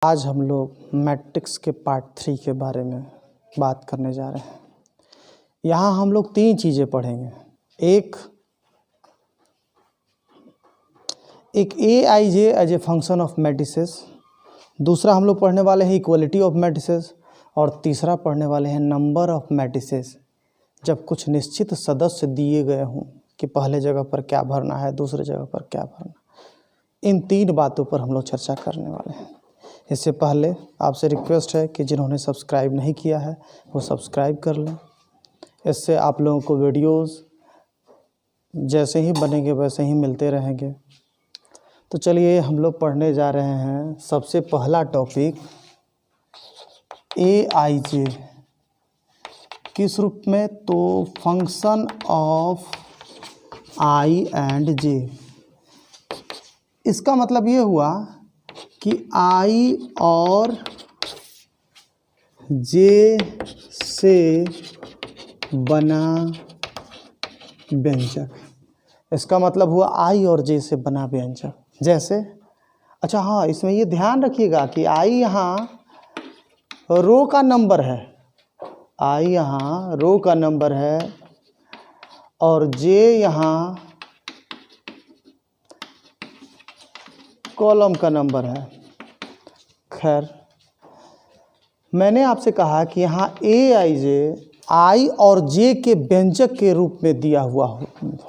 आज हम लोग मैट्रिक्स के पार्ट 3 के बारे में बात करने जा रहे हैं। यहाँ हम लोग 3 चीज़ें पढ़ेंगे। एक A I J as a function of matrices, दूसरा हम लोग पढ़ने वाले हैं इक्वलिटी ऑफ मैट्रिसेस, और तीसरा पढ़ने वाले हैं नंबर ऑफ मैट्रिसेस जब कुछ निश्चित सदस्य दिए गए हों कि पहले जगह पर क्या भरना है, दूसरे जगह पर क्या भरना। इन 3 बातों पर हम लोग चर्चा करने वाले हैं। इससे पहले आपसे रिक्वेस्ट है कि जिन्होंने सब्सक्राइब नहीं किया है वो सब्सक्राइब कर लें। इससे आप लोगों को वीडियोस जैसे ही बनेंगे वैसे ही मिलते रहेंगे। तो चलिए हम लोग पढ़ने जा रहे हैं। सबसे पहला टॉपिक ए आई जे किस रूप में, तो फंक्शन ऑफ आई एंड जे। इसका मतलब ये हुआ कि आई और जे से बना व्यंजक। इसका मतलब हुआ आई और जे से बना व्यंजक। जैसे अच्छा हाँ, इसमें ये ध्यान रखिएगा कि आई यहाँ रो का नंबर है, आई यहाँ रो का नंबर है और जे यहाँ कॉलम का नंबर है। खैर, मैंने आपसे कहा कि यहाँ ए आई जे आई और जे के व्यंजक के रूप में दिया हुआ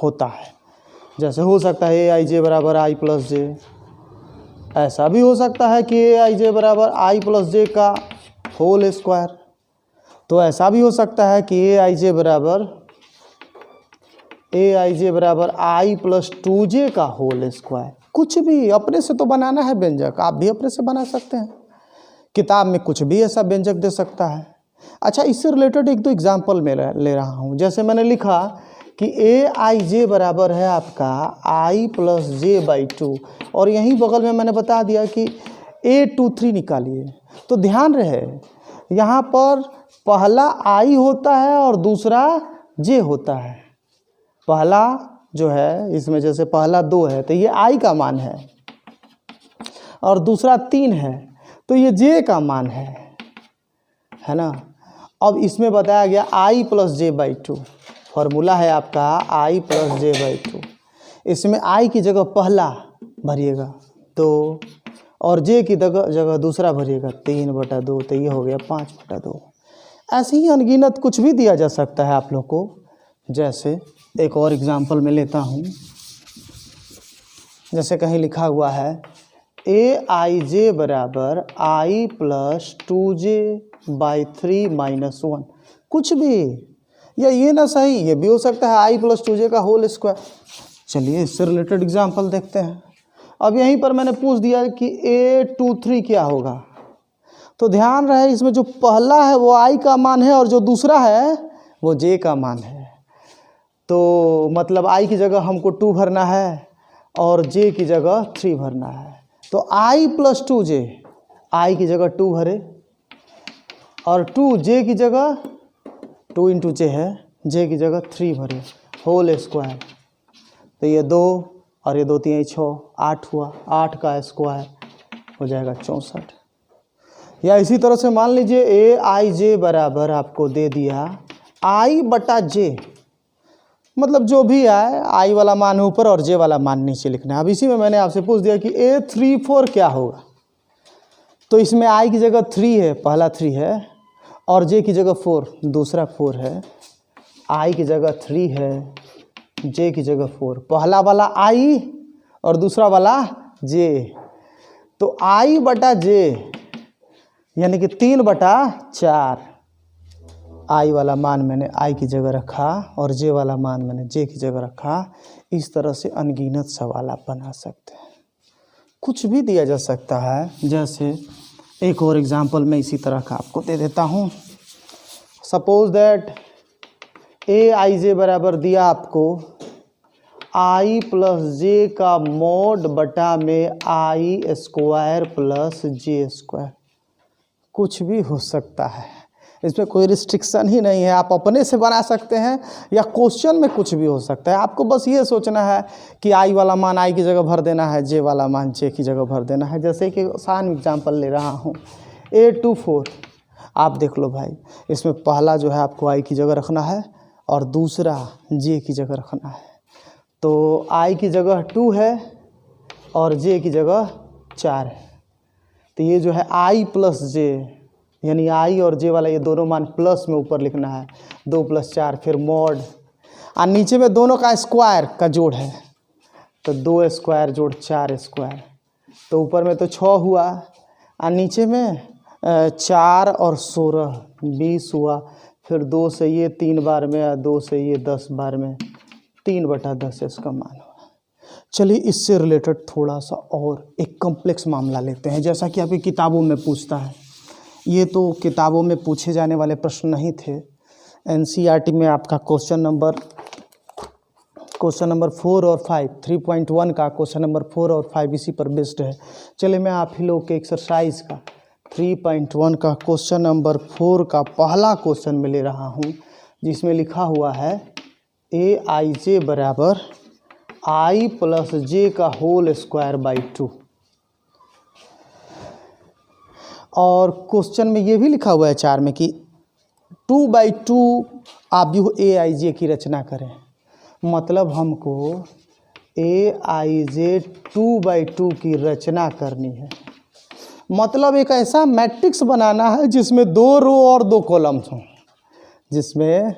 होता है। जैसे हो सकता है ए आई जे बराबर आई प्लस जे, ऐसा भी हो सकता है कि ए आई जे बराबर आई प्लस जे का होल स्क्वायर, तो ऐसा भी हो सकता है कि ए आई जे बराबर आई प्लस 2जे का होल स्क्वायर। कुछ भी अपने से तो बनाना है व्यंजक, आप भी अपने से बना सकते हैं। किताब में कुछ भी ऐसा व्यंजक दे सकता है। अच्छा, इससे रिलेटेड एक दो एग्जाम्पल मैं ले रहा हूँ। जैसे मैंने लिखा कि ए आई जे बराबर है आपका आई प्लस जे बाई 2, और यहीं बगल में मैंने बता दिया कि A23 निकालिए। तो ध्यान रहे, यहाँ पर पहला आई होता है और दूसरा जे होता है। पहला जो है इसमें जैसे पहला 2 है तो ये आई का मान है, और दूसरा 3 है तो ये जे का मान है ना। अब इसमें बताया गया आई प्लस जे बाई 2, फॉर्मूला है आपका आई प्लस जे बाई 2। इसमें आई की जगह पहला भरिएगा 2, और जे की जगह दूसरा भरिएगा 3/2, तो ये हो गया 5/2। ऐसे ही अनगिनत कुछ भी दिया जा सकता है आप लोग को। जैसे एक और एग्जांपल मैं लेता हूँ। जैसे कहीं लिखा हुआ है ए आई जे बराबर आई प्लस 2जे बाई 3 माइनस 1, कुछ भी, या ये ना सही, ये भी हो सकता है आई प्लस 2जे का होल स्क्वायर। चलिए इससे रिलेटेड एग्जांपल देखते हैं। अब यहीं पर मैंने पूछ दिया कि A23 क्या होगा, तो ध्यान रहे इसमें जो पहला है वो आई का मान है और जो दूसरा है वो जे का मान है। तो मतलब आई की जगह हमको 2 भरना है और जे की जगह 3 भरना है। तो आई प्लस 2जे, आई की जगह 2 भरे, और 2 जे की जगह 2 इंटू जे है, जे की जगह 3 भरे, होल स्क्वायर। तो ये 2 और ये 2 3 6, 8 हुआ, 8 का स्क्वायर हो जाएगा 64। या इसी तरह से मान लीजिए ए आई जे बराबर आपको दे दिया आई बटा जे, मतलब जो भी आए आई वाला मान ऊपर और जे वाला मान नीचे लिखना है। अब इसी में मैंने आपसे पूछ दिया कि A34 क्या होगा, तो इसमें आई की जगह 3 है, पहला 3 है, और जे की जगह 4, दूसरा 4 है। आई की जगह 3 है, जे की जगह 4, पहला वाला आई और दूसरा वाला जे। तो आई बटा जे यानी कि 3/4, आई वाला मान मैंने आई की जगह रखा और जे वाला मान मैंने जे की जगह रखा। इस तरह से अनगिनत सवाल आप बना सकते हैं। कुछ भी दिया जा सकता है। जैसे एक और एग्जांपल मैं इसी तरह का आपको दे देता हूँ। सपोज दैट ए आई जे बराबर दिया आपको आई प्लस जे का मोड बटा में आई स्क्वायर प्लस जे स्क्वायर। कुछ भी हो सकता है। इसमें कोई रिस्ट्रिक्शन ही नहीं है, आप अपने से बना सकते हैं या क्वेश्चन में कुछ भी हो सकता है। आपको बस ये सोचना है कि आई वाला मान आई की जगह भर देना है, जे वाला मान जे की जगह भर देना है। जैसे कि आसान एग्जांपल ले रहा हूँ, 8 to 4, आप देख लो भाई, इसमें पहला जो है आपको आई की जगह रखना है और दूसरा जे की जगह रखना है। तो आई की जगह 2 है और जे की जगह 4 है। तो ये जो है आई प्लस जे, यानी आई और जे वाला ये दोनों मान प्लस में ऊपर लिखना है, 2 + 4, फिर मॉड, और नीचे में दोनों का स्क्वायर का जोड़ है, तो 2 स्क्वायर जोड़ 4 स्क्वायर, तो ऊपर में तो 6 हुआ और नीचे में 4 और 16 20 हुआ, फिर 2 से ये 3 बार में और 2 से ये 10 बार में, 3/10 इसका मान हुआ। चलिए इससे रिलेटेड थोड़ा सा और एक कॉम्प्लेक्स मामला लेते हैं, जैसा कि आपकी किताबों में पूछता है। ये तो किताबों में पूछे जाने वाले प्रश्न नहीं थे, एनसीईआरटी में आपका क्वेश्चन नंबर 4 और 5, 3.1 का क्वेश्चन नंबर 4 और 5 इसी पर बेस्ड है। चलिए मैं आप ही लोग के एक्सरसाइज का 3.1 का क्वेश्चन नंबर 4 का पहला क्वेश्चन में ले रहा हूँ, जिसमें लिखा हुआ है AIJ बराबर I + J का होल स्क्वायर बाई 2। और क्वेश्चन में ये भी लिखा हुआ है 4 में कि 2/2 आप जो AIJ की रचना करें। मतलब हमको AIJ 2/2 की रचना करनी है। मतलब एक ऐसा मैट्रिक्स बनाना है जिसमें 2 रो और 2 कॉलम्स हों, जिसमें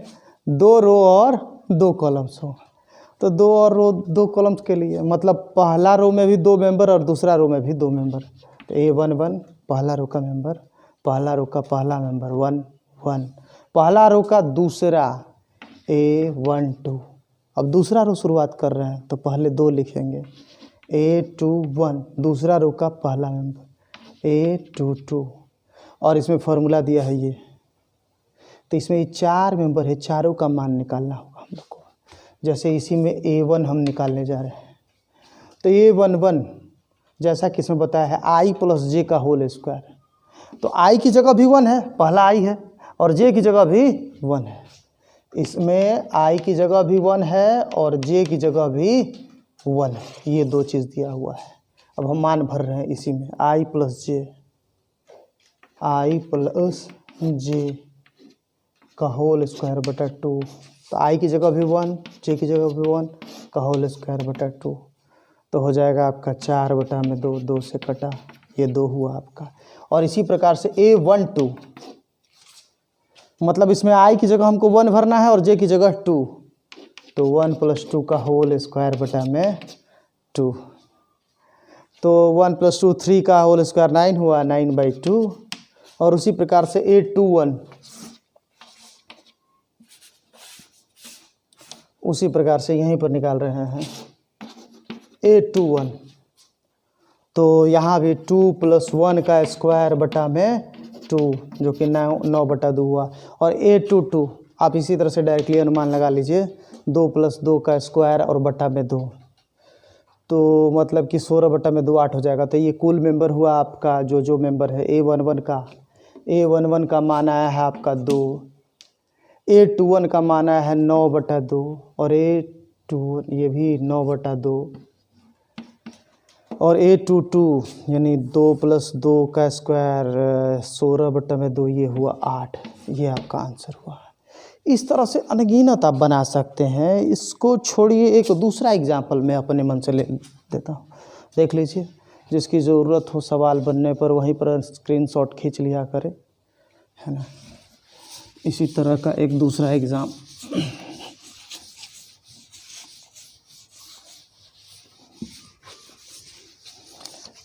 2 रो और 2 कॉलम्स हों। तो 2 और 2 कॉलम्स के लिए मतलब पहला रो में भी 2 मेंबर और दूसरा रो में भी 2 मेंबर। तो A11 पहला रो का मेंबर, पहला रो का पहला मेंबर 1 1, पहला रो का दूसरा A12। अब दूसरा रो शुरुआत कर रहे हैं तो पहले 2 लिखेंगे, A21 दूसरा रो का पहला मेंबर A22, और इसमें फार्मूला दिया है ये। तो इसमें ये 4 मेंबर है, चारों का मान निकालना होगा हम लोग को। जैसे इसी में A1 हम निकालने जा रहे हैं, तो A11 जैसा कि इसमें बताया है I + J का होल स्क्वायर, तो I की जगह भी 1 है, पहला I है, और J की जगह भी 1 है। इसमें I की जगह भी 1 है और J की जगह भी 1 है, ये 2 चीज़ दिया हुआ है। अब हम मान भर रहे हैं इसी में I + J का होल स्क्वायर बटा 2। तो I की जगह भी 1, J की जगह भी 1 का होल स्क्वायर बटा 2, तो हो जाएगा आपका 4/2, 2 से कटा, ये 2 हुआ आपका। और इसी प्रकार से A12, मतलब इसमें I की जगह हमको 1 भरना है और J की जगह 2, तो 1 + 2 का होल स्क्वायर बटा में 2, तो 1 + 2 3 का होल स्क्वायर 9 हुआ, 9/2। और उसी प्रकार से A21, उसी प्रकार से यहीं पर निकाल रहे हैं A21, तो यहाँ भी 2 + 1 का स्क्वायर बटा में 2, जो कि 9/2 हुआ। और A22 आप इसी तरह से डायरेक्टली अनुमान लगा लीजिए, 2 + 2 का स्क्वायर और बटा में 2, तो मतलब कि 16/2 8 हो जाएगा। तो ये कुल मेंबर हुआ आपका, जो मेंबर है A11 का मान आया है आपका 2, A21 का मान आया है 9/2, और A21 ये भी 9/2, और A22 यानी 2 + 2 का स्क्वायर 16/2, ये हुआ 8। ये आपका आंसर हुआ। इस तरह से अनगिनत आप बना सकते हैं। इसको छोड़िए, एक दूसरा एग्जाम्पल मैं अपने मन से ले देता हूँ, देख लीजिए। जिसकी ज़रूरत हो सवाल बनने पर वहीं पर स्क्रीनशॉट खींच लिया करें, है ना। इसी तरह का एक दूसरा एग्ज़ाम,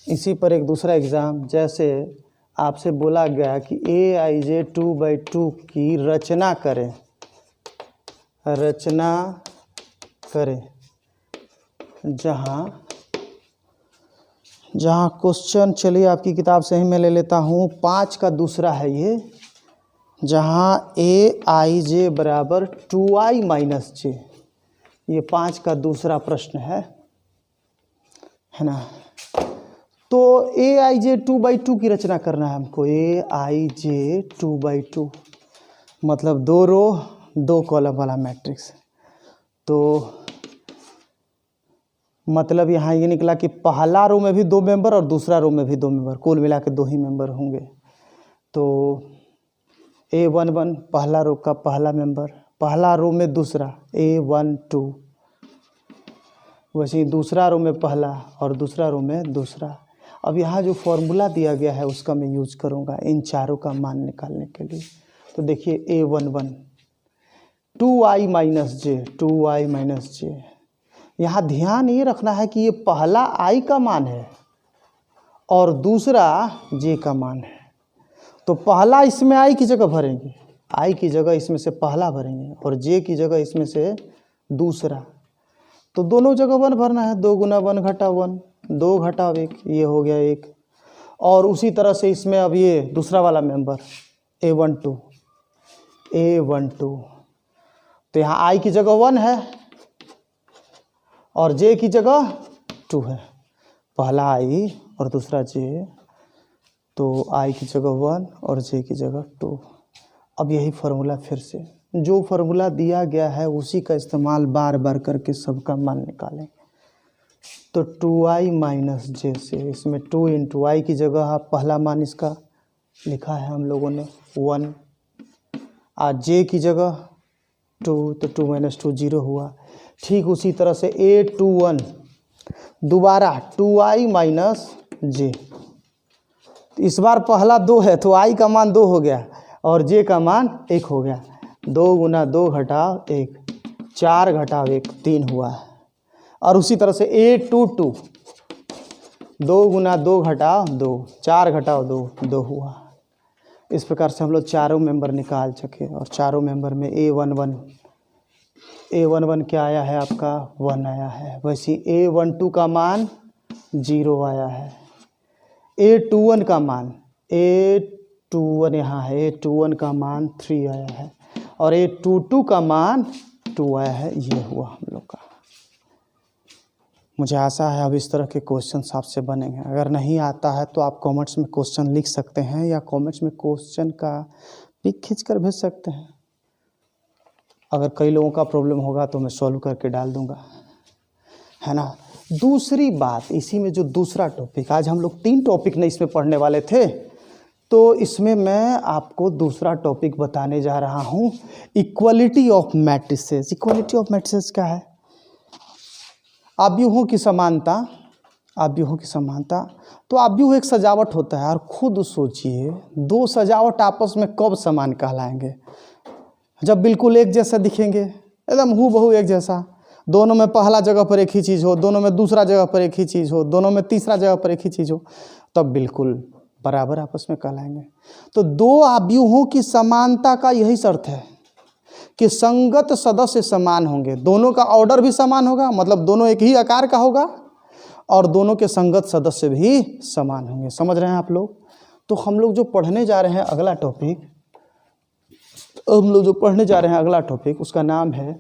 इसी पर एक दूसरा एग्ज़ाम, जैसे आपसे बोला गया कि AIJ 2/2 की रचना करें, जहाँ क्वेश्चन, चलिए आपकी किताब से ही मैं ले लेता हूँ, 5 का दूसरा है ये, जहाँ AIJ बराबर 2I - J, ये 5 का दूसरा प्रश्न है ना। तो AIJ 2/2 की रचना करना है हमको, AIJ 2/2, मतलब 2 रो 2 कॉलम वाला मैट्रिक्स। तो मतलब यहाँ ये निकला कि पहला रो में भी 2 मेंबर और दूसरा रो में भी 2 मेंबर, कुल मिला के 2 ही मेंबर होंगे। तो A11 पहला रो का पहला मेंबर, पहला रो में दूसरा A12, वैसे ही दूसरा रो में पहला और दूसरा रो में दूसरा। अब यहाँ जो फॉर्मूला दिया गया है उसका मैं यूज करूँगा इन चारों का मान निकालने के लिए। तो देखिए A11 2i माइनस जे, 2i माइनस जे। यहाँ ध्यान ये रखना है कि ये पहला i का मान है और दूसरा j का मान है। तो पहला इसमें i की जगह भरेंगे, i की जगह इसमें से पहला भरेंगे और j की जगह इसमें से दूसरा। तो दोनों जगह 1 भरना है, 2 गुना 1 घटा 1, 2 घटा 1, ये हो गया 1। और उसी तरह से इसमें अब ये दूसरा वाला मेंबर A12, तो यहाँ i की जगह 1 है और j की जगह 2 है। पहला i और दूसरा j, तो i की जगह 1 और j की जगह 2। अब यही फार्मूला फिर से जो फार्मूला दिया गया है उसी का इस्तेमाल बार बार करके सबका मान निकालें। तो 2i माइनस जे से इसमें 2 इंटू आई की जगह पहला मान इसका लिखा है हम लोगों ने 1, और जे की जगह 2, तो 2 माइनस 2 0 हुआ। ठीक उसी तरह से A21 दोबारा 2i माइनस जे, इस बार पहला 2 है तो i का मान 2 हो गया और j का मान 1 हो गया। 2 गुना 2 घटाओ 1, 4 घटाओ 1, 3 हुआ। और उसी तरह से A22 2 गुना 2 घटाओ 2, 4 घटाओ 2, 2 हुआ। इस प्रकार से हम लोग चारों मेंबर निकाल सके। और चारों मेंबर में A11 क्या आया है आपका 1 आया है। वैसे A12 का मान 0 आया है। A21 का मान A21 यहाँ है, A21 का मान 3 आया है और A22 का मान 2 आया है। ये हुआ हम लोग का। मुझे आशा है अब इस तरह के क्वेश्चन आपसे बनेंगे। अगर नहीं आता है तो आप कमेंट्स में क्वेश्चन लिख सकते हैं या कमेंट्स में क्वेश्चन का पिक खींच कर भेज सकते हैं। अगर कई लोगों का प्रॉब्लम होगा तो मैं सॉल्व करके डाल दूंगा, है ना। दूसरी बात, इसी में जो दूसरा टॉपिक, आज हम लोग 3 टॉपिक नहीं इसमें पढ़ने वाले थे, तो इसमें मैं आपको दूसरा टॉपिक बताने जा रहा हूँ, equality of matrices. Equality of matrices क्या है? अव्यूहों की समानता। अव्यूहों की समानता, तो अव्यूह एक सजावट होता है। और खुद सोचिए 2 सजावट आपस में कब समान कहलाएंगे? जब बिल्कुल एक जैसा दिखेंगे, एकदम हूबहू एक जैसा। दोनों में पहला जगह पर एक ही चीज़ हो, दोनों में दूसरा जगह पर एक ही चीज़ हो, दोनों में तीसरा जगह पर एक ही चीज़ हो, तब बिल्कुल बराबर आपस में कहलाएंगे। तो 2 अव्यूहों की समानता का यही शर्त है कि संगत सदस्य समान होंगे। दोनों का ऑर्डर भी समान होगा, मतलब दोनों एक ही आकार का होगा, और दोनों के संगत सदस्य भी समान होंगे। समझ रहे हैं आप लोग? तो हम लोग जो पढ़ने जा रहे हैं अगला टॉपिक, उसका नाम है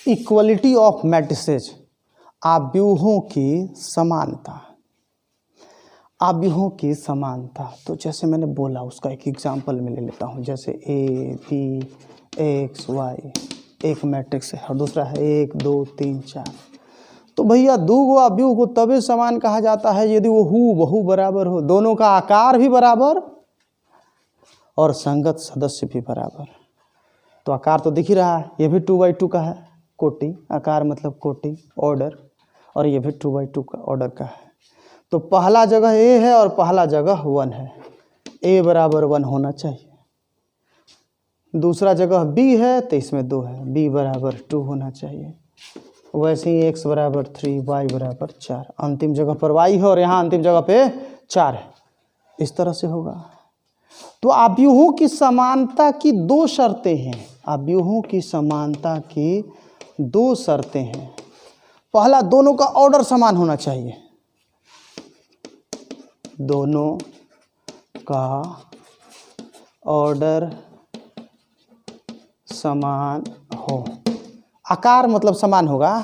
इक्वलिटी ऑफ मैट्रिसेस, अव्यूहों की समानता। अव्यूहों की समानता, तो जैसे मैंने बोला उसका एक एग्जांपल मैं ले लेता हूँ। जैसे A, B, X, Y एक मैट्रिक्स है और दूसरा है 1, 2, 3, 4। तो भैया 2 अव्यूह को तभी समान कहा जाता है यदि वो हूबहू बराबर हो, दोनों का आकार भी बराबर और संगत सदस्य भी बराबर। तो आकार तो दिख ही रहा है, ये भी 2/2 का है, कोटि, आकार मतलब कोटि, ऑर्डर, और ये भी 2/2 का ऑर्डर का है। तो पहला जगह A है और पहला जगह 1 है, A बराबर 1 होना चाहिए। दूसरा जगह B है तो इसमें 2 है, B बराबर 2 होना चाहिए। वैसे ही X बराबर 3, Y बराबर 4। अंतिम जगह पर Y है और यहाँ अंतिम जगह पे 4 है। इस तरह से होगा। तो अव्यूहों की समानता की 2 शर्तें हैं। अव्यूहों की समानता की 2 शर्तें हैं। पहला, दोनों का ऑर्डर समान होना चाहिए। दोनों का ऑर्डर समान हो, आकार मतलब समान होगा।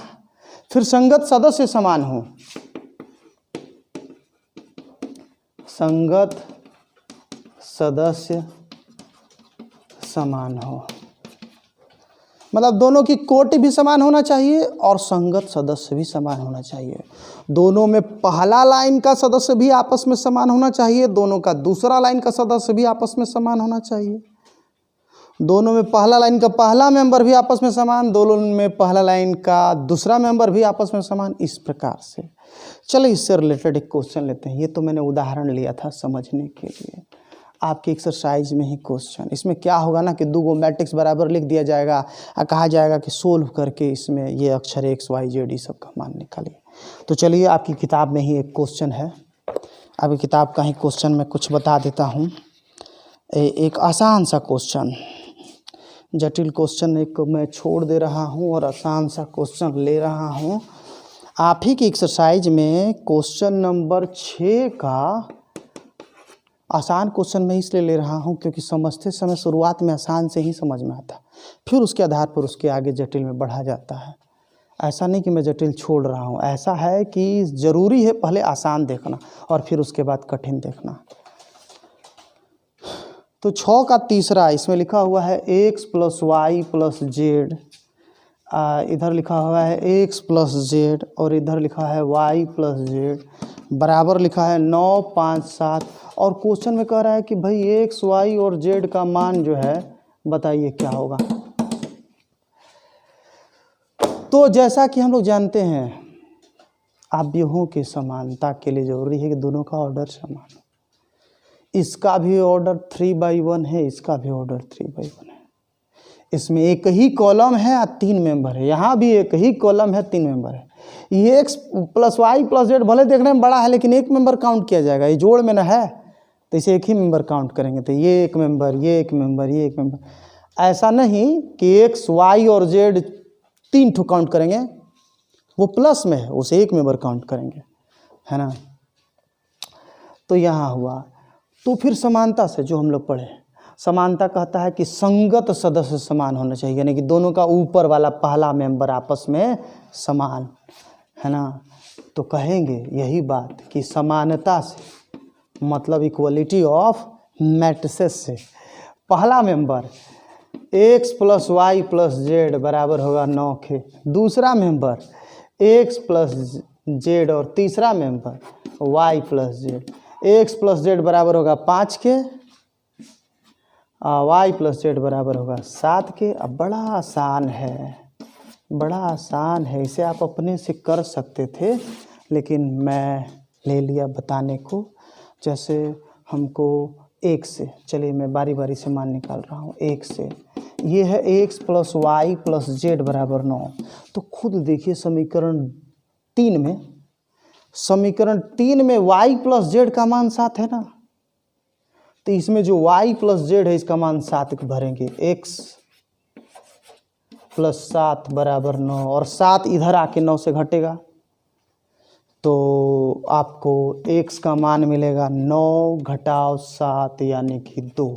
फिर संगत सदस्य समान हो, संगत सदस्य समान हो, मतलब दोनों की कोटि भी समान होना चाहिए और संगत सदस्य भी समान होना चाहिए। दोनों में पहला लाइन का सदस्य भी आपस में समान होना चाहिए, दोनों का दूसरा लाइन का सदस्य भी आपस में समान होना चाहिए, दोनों में पहला लाइन का पहला मेंबर भी आपस में समान, दोनों में पहला लाइन का दूसरा मेंबर भी आपस में समान। इस प्रकार से चलो इससे रिलेटेड एक क्वेश्चन लेते हैं। ये तो मैंने उदाहरण लिया था समझने के लिए, आपके एक्सरसाइज में ही क्वेश्चन। इसमें क्या होगा ना कि दो गो मैट्रिक्स बराबर लिख दिया जाएगा और कहा जाएगा कि सोल्व करके इसमें ये अक्षर एक्स वाई जेड ई सब का मान निकालिए। तो चलिए आपकी किताब में ही एक क्वेश्चन है, आपकी किताब का ही क्वेश्चन मैं कुछ बता देता हूँ। एक आसान सा क्वेश्चन, जटिल क्वेश्चन एक मैं छोड़ दे रहा हूँ और आसान सा क्वेश्चन ले रहा हूँ। आप ही की एक्सरसाइज में क्वेश्चन नंबर 6 का आसान क्वेश्चन मैं इसलिए ले रहा हूँ क्योंकि समझते समय शुरुआत में आसान से ही समझ में आता, फिर उसके आधार पर उसके आगे जटिल में बढ़ा जाता है। ऐसा नहीं कि मैं जटिल छोड़ रहा हूँ, ऐसा है कि ज़रूरी है पहले आसान देखना और फिर उसके बाद कठिन देखना। तो 6 का तीसरा इसमें लिखा हुआ है x + y + z, इधर लिखा हुआ है x + z और इधर लिखा है y + z, बराबर लिखा है 9, 5, 7 और क्वेश्चन में कह रहा है कि भाई x, y और z का मान जो है बताइए क्या होगा। तो जैसा कि हम लोग जानते हैं अवयवों की समानता के लिए ज़रूरी है कि दोनों का ऑर्डर समान हो। इसका भी ऑर्डर 3/1 है, इसका भी ऑर्डर 3/1 है। इसमें एक ही कॉलम है और 3 मेंबर है, यहाँ भी एक ही कॉलम है 3 मेंबर है। ये x + y + z भले देखने में बड़ा है लेकिन एक मेंबर काउंट किया जाएगा, ये जोड़ में ना है तो इसे एक ही मेंबर काउंट करेंगे। तो ये एक मेंबर, ये एक मेंबर, ये एक मेंबर, ऐसा नहीं कि x, y और z 3 ठो काउंट करेंगे, वो प्लस में है उसे एक मेंबर काउंट करेंगे, है ना। तो यहाँ हुआ। तो फिर समानता से जो हम लोग पढ़े, समानता कहता है कि संगत सदस्य समान होना चाहिए, यानी कि दोनों का ऊपर वाला पहला मेंबर आपस में समान, है ना। तो कहेंगे यही बात कि समानता से मतलब इक्वलिटी ऑफ मैट्रिसेस से पहला मेंबर x + y + z बराबर होगा 9 के, दूसरा मेंबर x + z और तीसरा member y + z, x + z बराबर होगा 5 के, y + z बराबर होगा 7 के। अब बड़ा आसान है, बड़ा आसान है, इसे आप अपने से कर सकते थे लेकिन मैं ले लिया बताने को। जैसे हमको 1 से, चलिए मैं बारी बारी से मान निकाल रहा हूँ। 1 से ये है x + y + z बराबर 9। तो खुद देखिए समीकरण 3 में, समीकरण 3 में y + z का मान 7 है ना, तो इसमें जो y + z है इसका मान 7 भरेंगे, x + 7 बराबर 9 और 7 इधर आके 9 से घटेगा तो आपको x का मान मिलेगा 9 - 7 यानी कि 2।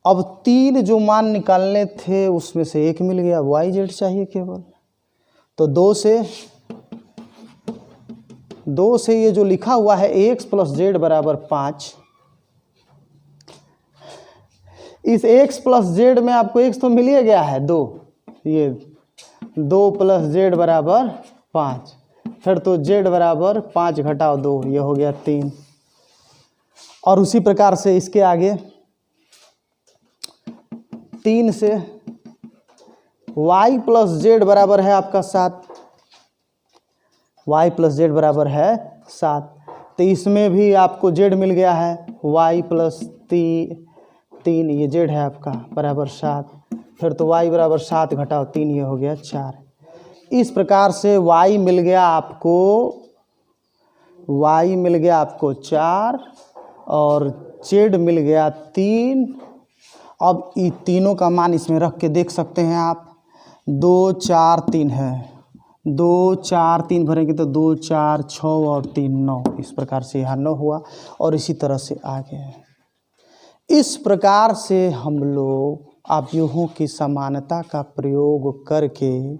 अब 3 जो मान निकालने थे उसमें से 1 मिल गया, y z चाहिए केवल। तो 2 से ये जो लिखा हुआ है x + z बराबर 5, इस x + z में आपको x तो मिल ही गया है 2, ये 2 + z बराबर 5, फिर तो z बराबर 5 - 2 ये हो गया 3। और उसी प्रकार से इसके आगे 3 से y + z बराबर है आपका 7, y + z बराबर है 7, तो इसमें भी आपको z मिल गया है, y + 3 ये z है आपका बराबर 7, फिर तो y बराबर 7 - 3 ये हो गया 4। इस प्रकार से y मिल गया आपको 4 और z मिल गया 3। अब ये तीनों का मान इसमें रख के देख सकते हैं आप, 2 4 3 है, 2 4 3 भरेंगे तो 2 4 6 और 3 9, इस प्रकार से यहाँ 9 हुआ और इसी तरह से आगे है। इस प्रकार से हम लोग अवयवों की समानता का प्रयोग करके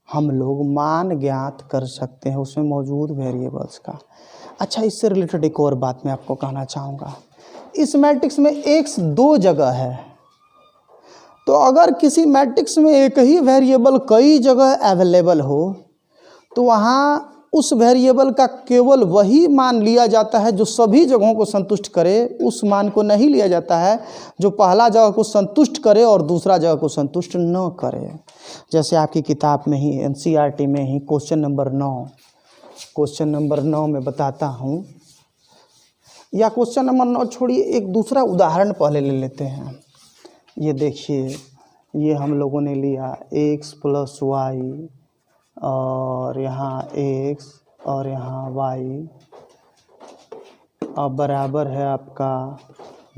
हम लोग मान ज्ञात कर सकते हैं उसमें मौजूद वेरिएबल्स का। अच्छा, इससे रिलेटेड एक और बात मैं आपको कहना चाहूँगा। इस मैट्रिक्स में x 2 जगह है, तो अगर किसी मैट्रिक्स में एक ही वेरिएबल कई जगह अवेलेबल हो तो वहाँ उस वेरिएबल का केवल वही मान लिया जाता है जो सभी जगहों को संतुष्ट करे। उस मान को नहीं लिया जाता है जो पहला जगह को संतुष्ट करे और दूसरा जगह को संतुष्ट न करे। जैसे आपकी किताब में ही NCERT में ही क्वेश्चन नंबर 9 में बताता हूँ, या क्वेश्चन नंबर 9 छोड़िए, एक दूसरा उदाहरण पहले ले लेते हैं। ये देखिए, ये हम लोगों ने लिया x + y और यहाँ x और यहाँ y, अब बराबर है आपका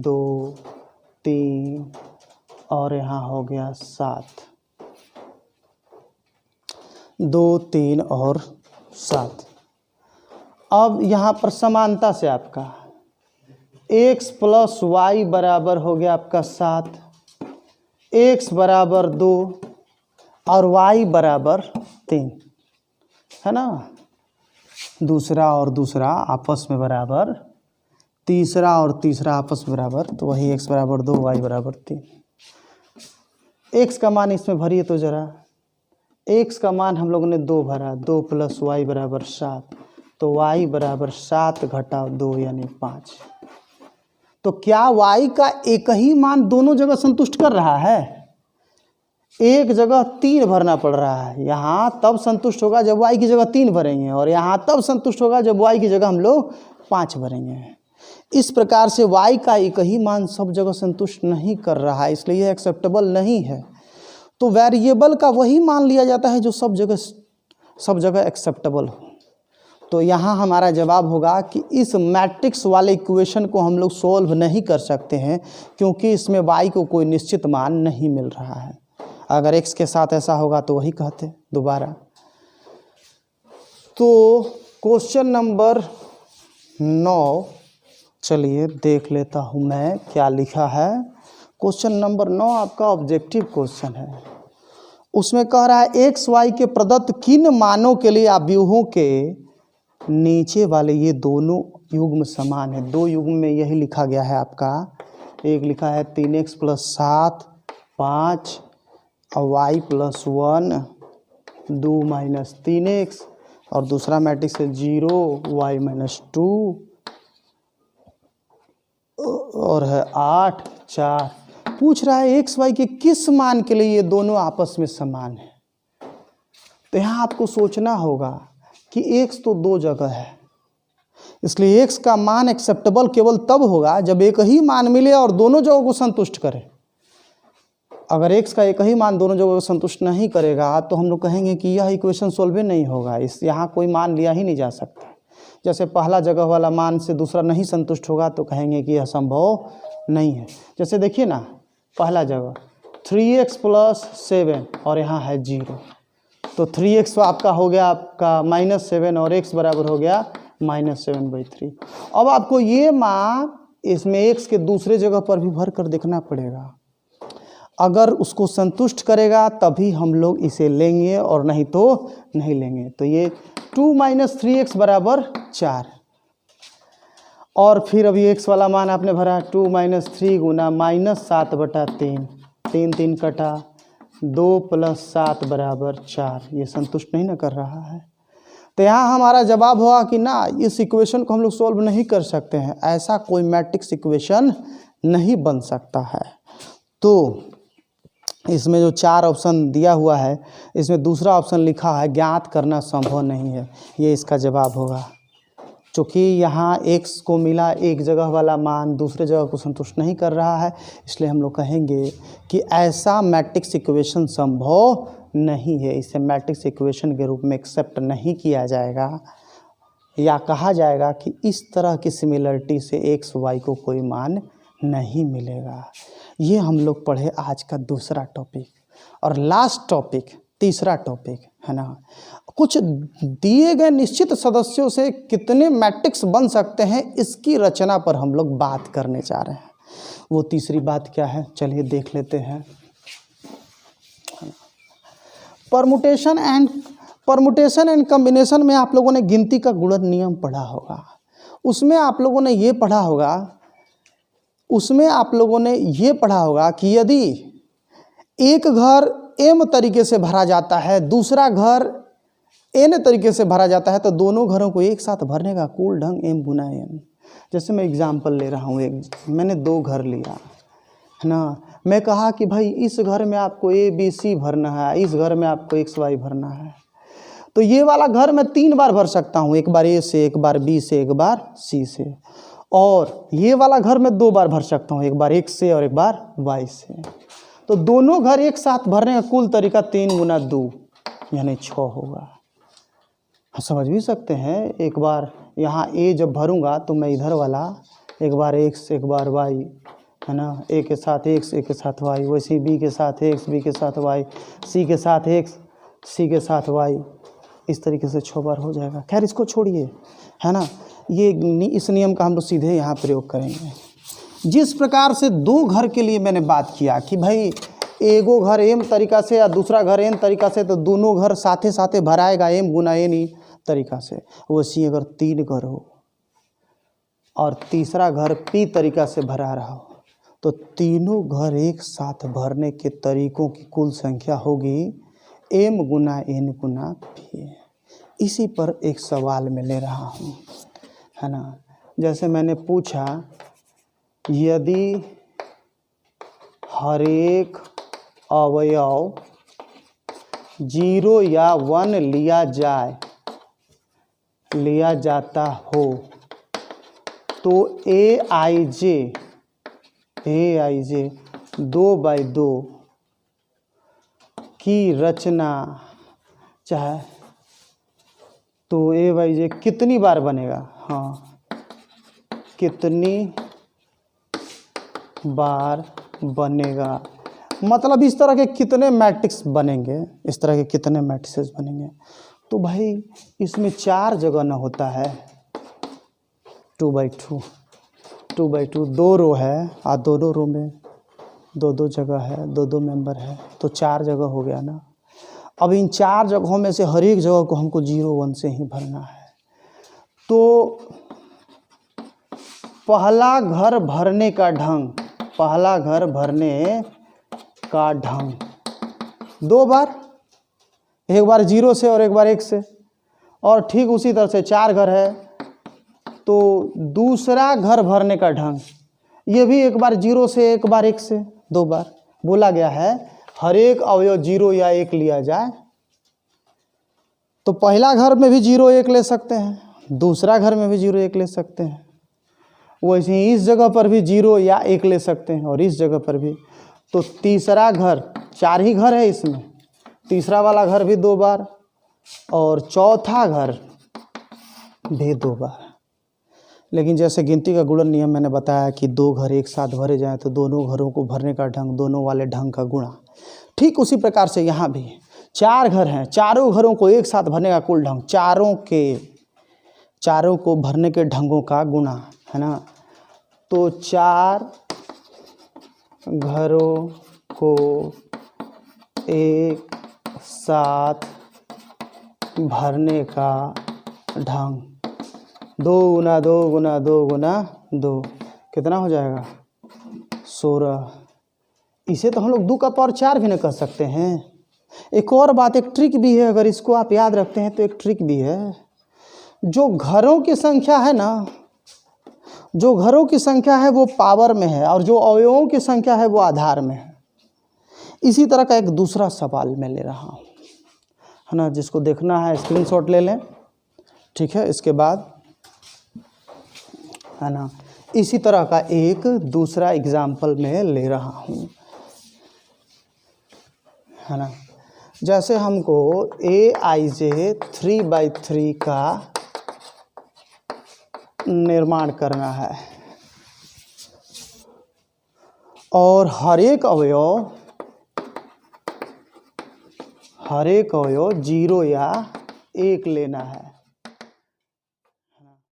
2, 3 और यहाँ हो गया 7, 2, 3 और 7। अब यहाँ पर समानता से आपका x + y बराबर हो गया आपका 7, x बराबर 2 और y बराबर 3, है ना। दूसरा और दूसरा आपस में बराबर, तीसरा और तीसरा आपस में बराबर, तो वही x बराबर 2 y बराबर 3। x का मान इसमें भरिए तो ज़रा। x का मान हम लोगों ने 2 भरा, 2 + y बराबर 7, तो y बराबर 7 घटा 2 यानी 5। तो क्या y का एक ही मान दोनों जगह संतुष्ट कर रहा है? एक जगह 3 भरना पड़ रहा है। यहाँ तब संतुष्ट होगा जब y की जगह 3 भरेंगे, और यहाँ तब संतुष्ट होगा जब y की जगह हम लोग 5 भरेंगे। इस प्रकार से y का एक ही मान सब जगह संतुष्ट नहीं कर रहा है, इसलिए यह एक्सेप्टेबल नहीं है। तो वेरिएबल का वही मान लिया जाता है जो सब जगह एक्सेप्टेबल हो। तो यहाँ हमारा जवाब होगा कि इस मैट्रिक्स वाले इक्वेशन को हम लोग सोल्व नहीं कर सकते हैं, क्योंकि इसमें y को कोई निश्चित मान नहीं मिल रहा है। अगर x के साथ ऐसा होगा तो वही कहते दोबारा। तो क्वेश्चन नंबर 9, चलिए देख लेता हूँ मैं क्या लिखा है। क्वेश्चन नंबर 9 आपका ऑब्जेक्टिव क्वेश्चन है। उसमें कह रहा है x y के प्रदत्त किन मानों के लिए आव्यूहों के नीचे वाले ये दोनों युग्म समान है। 2 युग्म में यही लिखा गया है आपका। एक लिखा है 3x + 7 5 और y + 1 2 - 3x, और दूसरा मैट्रिक्स है 0 y - 2 और है 8 4। पूछ रहा है x y के किस मान के लिए ये दोनों आपस में समान है। तो यहाँ आपको सोचना होगा कि x तो 2 जगह है, इसलिए x का मान एक्सेप्टेबल केवल तब होगा जब एक ही मान मिले और दोनों जगहों को संतुष्ट करे। अगर x का एक ही मान दोनों जगहों को संतुष्ट नहीं करेगा तो हम लोग कहेंगे कि यह इक्वेशन सॉल्व नहीं होगा, यहाँ कोई मान लिया ही नहीं जा सकता। जैसे पहला जगह वाला मान से दूसरा नहीं संतुष्ट होगा तो कहेंगे कि यह संभव नहीं है। जैसे देखिए ना, पहला जगह 3x + 7 और यहाँ है 0, तो 3x आपका हो गया आपका -7 और x बराबर हो गया -7/3। अब आपको ये मान इसमें x के दूसरे जगह पर भी भर कर देखना पड़ेगा। अगर उसको संतुष्ट करेगा तभी हम लोग इसे लेंगे और नहीं तो नहीं लेंगे। तो ये 2 - 3x बराबर 4, और फिर अभी x वाला मान आपने भरा 2 - 3 गुना -7/3, 3 3 कटा, 2 + 7 बराबर 4। ये संतुष्ट नहीं ना कर रहा है। तो यहाँ हमारा जवाब होगा कि ना, इस इक्वेशन को हम लोग सॉल्व नहीं कर सकते हैं, ऐसा कोई मैट्रिक्स इक्वेशन नहीं बन सकता है। तो इसमें जो 4 ऑप्शन दिया हुआ है, इसमें दूसरा ऑप्शन लिखा है ज्ञात करना संभव नहीं है, ये इसका जवाब होगा। चूँकि यहाँ x को मिला एक जगह वाला मान दूसरे जगह को संतुष्ट नहीं कर रहा है, इसलिए हम लोग कहेंगे कि ऐसा मैट्रिक्स इक्वेशन संभव नहीं है, इसे मैट्रिक्स इक्वेशन के रूप में एक्सेप्ट नहीं किया जाएगा, या कहा जाएगा कि इस तरह की सिमिलरिटी से x y को कोई मान नहीं मिलेगा। ये हम लोग पढ़े आज का दूसरा टॉपिक। और लास्ट टॉपिक, तीसरा टॉपिक है ना, कुछ दिए गए निश्चित सदस्यों से कितने मैट्रिक्स बन सकते हैं, इसकी रचना पर हम लोग बात करने जा रहे हैं। वो तीसरी बात क्या है, चलिए देख लेते हैं। परमुटेशन एंड कम्बिनेशन में आप लोगों ने गिनती का गुणन नियम पढ़ा होगा। उसमें आप लोगों ने ये पढ़ा होगा कि यदि एक घर m तरीके से भरा जाता है, दूसरा घर n तरीके से भरा जाता है, तो दोनों घरों को एक साथ भरने का कुल ढंग m गुना n। जैसे मैं एग्जांपल ले रहा हूँ, मैंने 2 घर लिया है ना। मैं कहा कि भाई इस घर में आपको a b c भरना है, इस घर में आपको x y भरना है। तो ये वाला घर मैं 3 बार भर सकता हूँ, एक बार a से, एक बार b से, एक बार c से। और ये वाला घर मैं 2 बार भर सकता हूँ, एक बार x से और एक बार y से। तो दोनों घर एक साथ भरने का कुल तरीका 3 गुना 2 यानी 6 होगा। समझ भी सकते हैं। एक बार यहाँ a जब भरूंगा तो मैं इधर वाला एक बार x एक बार y है ना, a के साथ x a के साथ y, वैसे b के साथ x b के साथ y, c के साथ x c के साथ y, इस तरीके से 6 बार हो जाएगा। खैर इसको छोड़िए, है ना। इस नियम का हम लोग सीधे यहाँ प्रयोग करेंगे। जिस प्रकार से 2 घर के लिए मैंने बात किया कि भाई एगो घर m तरीका से या दूसरा घर n तरीका से, तो दोनों घर साथे साथे भराएगा m गुना n ही तरीका से। वैसे अगर 3 घर हो और तीसरा घर p तरीका से भरा रहा हो, तो तीनों घर एक साथ भरने के तरीकों की कुल संख्या होगी m गुना n गुना p। इसी पर एक सवाल मैं ले रहा हूँ, है ना। जैसे मैंने पूछा, यदि हर एक अवयव 0 या 1 लिया जाता हो, तो aij 2/2 की रचना चाहे तो aij कितनी बार बनेगा। हाँ, कितनी बार बनेगा, मतलब इस तरह के कितने मैट्रिक्स बनेंगे, इस तरह के कितने मैट्रिसेस बनेंगे। तो भाई इसमें 4 जगह न होता है, 2/2 2 रो है और दोनों रो में 2 जगह है, 2 मेंबर है, तो 4 जगह हो गया ना। अब इन 4 जगहों में से हर एक जगह को हमको 0 1 से ही भरना है। तो पहला घर भरने का ढंग 2 बार, एक बार 0 से और एक बार 1 से। और ठीक उसी तरह से 4 घर है, तो दूसरा घर भरने का ढंग ये भी एक बार 0 से, एक बार 1 से, 2 बार। बोला गया है हर एक अवयव 0 या 1 लिया जाए। तो पहला घर में भी 0 1 ले सकते हैं, दूसरा घर में भी 0 1 ले सकते हैं, वैसे ही इस जगह पर भी 0 या 1 ले सकते हैं और इस जगह पर भी। तो तीसरा घर, 4 ही घर है इसमें, तीसरा वाला घर भी 2 बार और चौथा घर भी 2 बार। लेकिन जैसे गिनती का गुणन नियम मैंने बताया कि 2 घर एक साथ भरे जाएं तो दोनों घरों को भरने का ढंग दोनों वाले ढंग का गुणा। ठीक उसी प्रकार से यहाँ भी 4 घर हैं, चारों घरों को एक साथ भरने का कुल ढंग चारों को भरने के ढंगों का गुणा, है ना। तो 4 घरों को एक साथ भरने का ढंग 2 गुना 2 गुना 2 गुना 2 कितना हो जाएगा 16। इसे तो हम लोग 2 का पावर 4 भी न कर सकते हैं। एक और बात, एक ट्रिक भी है, अगर इसको आप याद रखते हैं तो एक ट्रिक भी है। जो घरों की संख्या है ना, जो घरों की संख्या है वो पावर में है और जो अवयवों की संख्या है वो आधार में है। इसी तरह का एक दूसरा सवाल मैं ले रहा हूँ, है ना, जिसको देखना है स्क्रीनशॉट ले लें, ठीक है। इसके बाद, है ना, इसी तरह का एक दूसरा एग्जाम्पल मैं ले रहा हूँ, है ना। जैसे हमको aij 3/3 का निर्माण करना है और हर एक अवयव 0 या 1 लेना है।